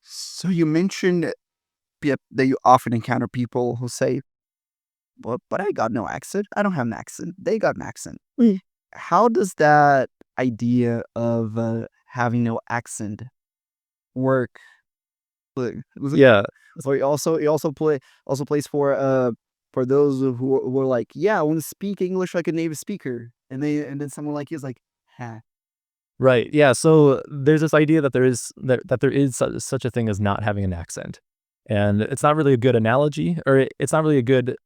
So you mentioned that you often encounter people who say, but I got no accent. I don't have an accent. They got an accent. How does that idea of having no accent work? Was it? Yeah, So he also plays for those who are like, yeah, I want to speak English like a native speaker, and then someone like you is like, huh. right. Yeah, so there's this idea that there is such a thing as not having an accent. And it's not really a good analogy, or it's not really a good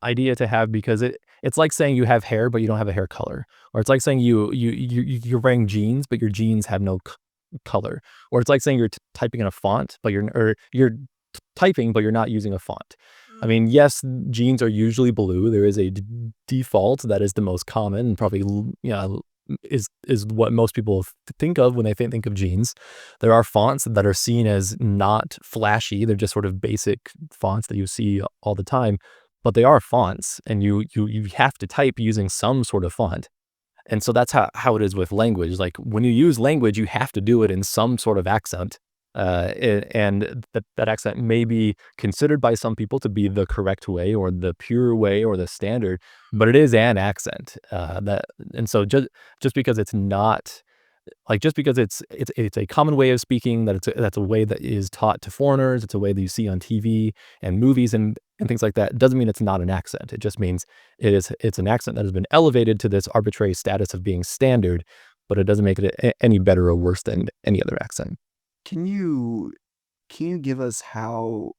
idea to have, because it's like saying you have hair but you don't have a hair color. Or it's like saying you're wearing jeans but your jeans have no color. Or it's like saying you're typing in a font but you're typing but you're not using a font. I mean, yes, jeans are usually blue. There is a default that is the most common and probably, is what most people think of when they think of jeans. There are fonts that are seen as not flashy. They're just sort of basic fonts that you see all the time, but they are fonts, and you have to type using some sort of font. And so that's how it is with language. Like, when you use language, you have to do it in some sort of accent. And that accent may be considered by some people to be the correct way or the pure way or the standard, but it is an accent. And so just because it's not like, just because it's a common way of speaking, that's a way that is taught to foreigners, it's a way that you see on TV and movies and things like that, doesn't mean it's not an accent. It just means it's an accent that has been elevated to this arbitrary status of being standard, but it doesn't make it any better or worse than any other accent. Can you can you give us how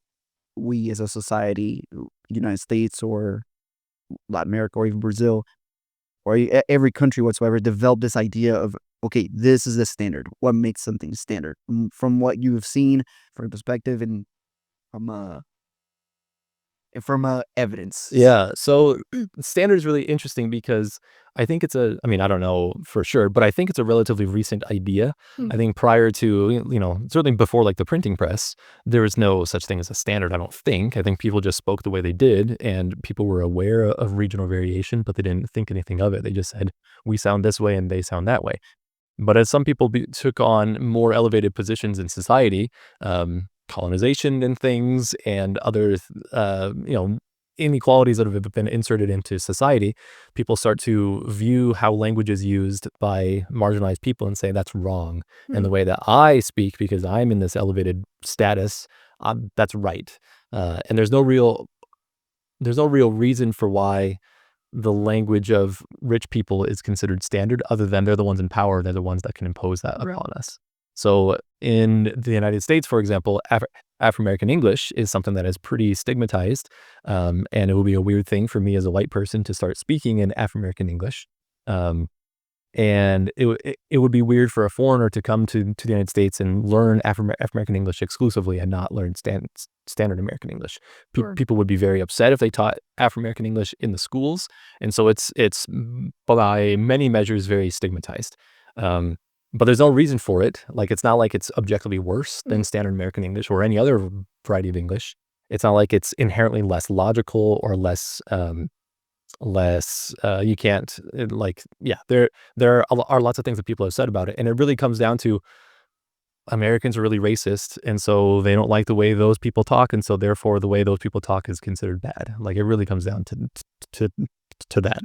we as a society, United States or Latin America or even Brazil or every country whatsoever, develop this idea of, okay, this is the standard. What makes something standard? From what you have seen, from your perspective, from uh and from evidence. Yeah, so standard is really interesting because I mean, I don't know for sure, but I think it's a relatively recent idea. I think prior to, certainly before like the printing press, there was no such thing as a standard, I don't think. I think people just spoke the way they did, and people were aware of regional variation, but they didn't think anything of it. They just said, we sound this way and they sound that way. But as some people took on more elevated positions in society, colonization and things, and other, inequalities that have been inserted into society, people start to view how language is used by marginalized people and say that's wrong. And the way that I speak, because I'm in this elevated status, that's right. And there's no real reason for why the language of rich people is considered standard, other than they're the ones in power. They're the ones that can impose that upon us. So in the United States, for example, Afro-American English is something that is pretty stigmatized. And it would be a weird thing for me as a white person to start speaking in Afro-American English. Um, and it would be weird for a foreigner to come to the United States and learn Afro-American English exclusively and not learn standard American English. People would be very upset if they taught Afro-American English in the schools. And so it's by many measures very stigmatized. But there's no reason for it. Like, it's not like it's objectively worse than standard American English or any other variety of English. It's not like it's inherently less logical or less, you can't, like, yeah, there are lots of things that people have said about it, and it really comes down to Americans are really racist, and so they don't like the way those people talk, and so therefore the way those people talk is considered bad. Like, it really comes down to that.